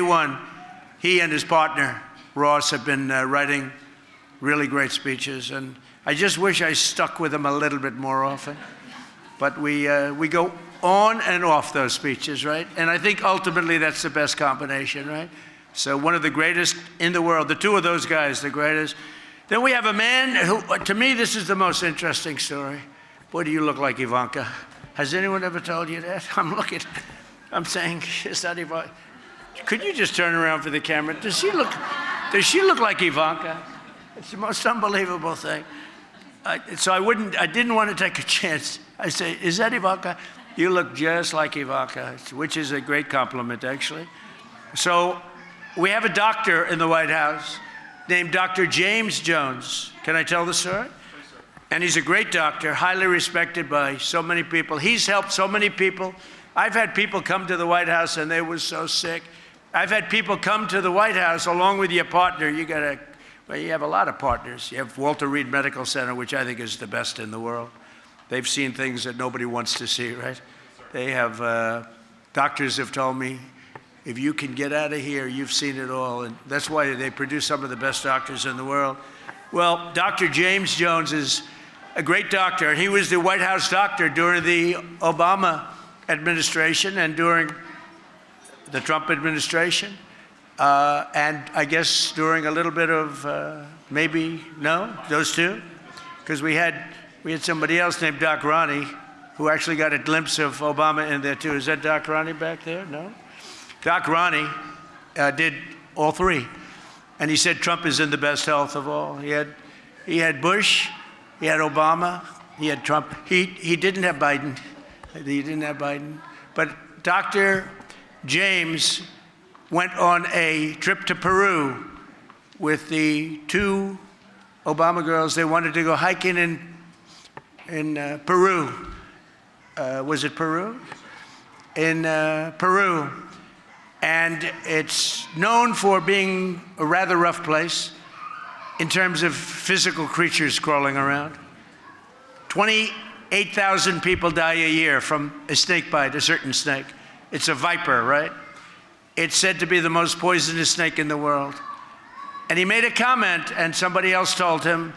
1981, he and his partner, Ross, have been writing really great speeches. And I just wish I stuck with them a little bit more often. But we go on and off those speeches, right? And I think ultimately that's the best combination, right? So one of the greatest in the world, the two of those guys, the greatest. Then we have a man who, to me, this is the most interesting story. Boy, do you look like Ivanka. Has anyone ever told you that? I'm saying, is that Ivanka? Could you just turn around for the camera? Does she look like Ivanka? It's the most unbelievable thing. So I didn't want to take a chance. I say, is that Ivanka? You look just like Ivanka, which is a great compliment, actually. So we have a doctor in the White House named Dr. James Jones. Can I tell the story? And he's a great doctor, highly respected by so many people. He's helped so many people. I've had people come to the White House and they were so sick. I've had people come to the White House along with your partner. You have a lot of partners. You have Walter Reed Medical Center, which I think is the best in the world. They've seen things that nobody wants to see, right? They have, doctors have told me, if you can get out of here, you've seen it all. And that's why they produce some of the best doctors in the world. Well, Dr. James Jones is a great doctor. He was the White House doctor during the Obama administration and during the Trump administration. And I guess during a little bit of those two? Because we had somebody else named Doc Ronnie who actually got a glimpse of Obama in there too. Is that Doc Ronnie back there? No? Doc Ronnie did all three. And he said Trump is in the best health of all. He had Bush, he had Obama, he had Trump. He didn't have Biden. He didn't have Biden. But Dr. James went on a trip to Peru with the two Obama girls. They wanted to go hiking in Peru. Was it Peru? In Peru. And it's known for being a rather rough place in terms of physical creatures crawling around. 28,000 people die a year from a snake bite, a certain snake. It's a viper, right? It's said to be the most poisonous snake in the world. And he made a comment, and somebody else told him,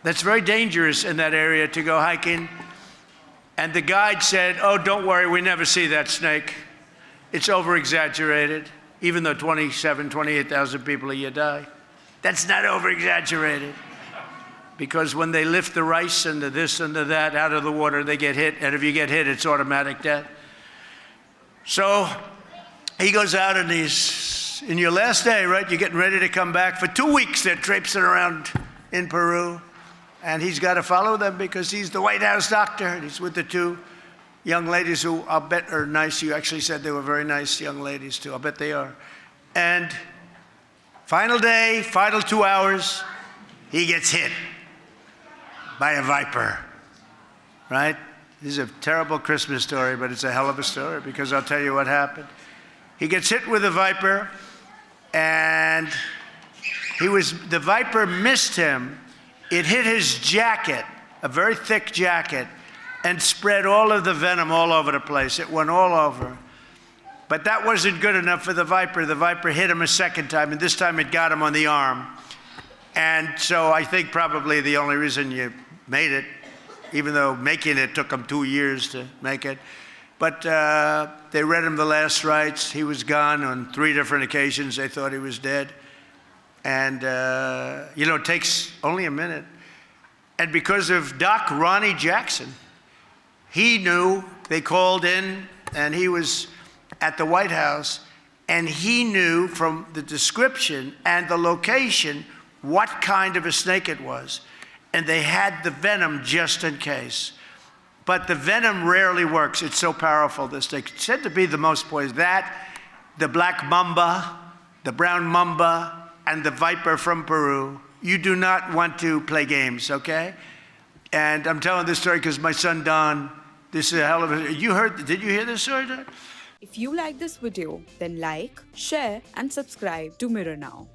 that's very dangerous in that area to go hiking. And the guide said, oh, don't worry, we never see that snake. It's over-exaggerated, even though 28,000 people a year die. That's not over-exaggerated. Because when they lift the rice and the this and the that out of the water, they get hit. And if you get hit, it's automatic death. So he goes out and he's, in your last day, right? You're getting ready to come back. For 2 weeks, they're traipsing around in Peru. And he's got to follow them because he's the White House doctor. And he's with the two young ladies who I'll bet are nice. You actually said they were very nice young ladies, too. I'll bet they are. And final day, final 2 hours, he gets hit by a viper, right? This is a terrible Christmas story, but it's a hell of a story because I'll tell you what happened. He gets hit with a viper, and the viper missed him. It hit his jacket, a very thick jacket, and spread all of the venom all over the place. It went all over. But that wasn't good enough for the viper. The viper hit him a second time, and this time it got him on the arm. And so I think probably the only reason you made it, even though making it took him 2 years to make it, but they read him the last rites. He was gone on 3 different occasions. They thought he was dead. And, it takes only a minute. And because of Doc Ronnie Jackson, he knew, they called in, and he was at the White House, and he knew from the description and the location what kind of a snake it was. And they had the venom just in case. But the venom rarely works. It's so powerful, this snake. It's said to be the most poisonous. That, the black mamba, the brown mamba, and the viper from Peru. You do not want to play games, okay? And I'm telling this story because my son Don, this is a hell of a, did you hear this story, Don? If you like this video, then like, share and subscribe to Mirror Now.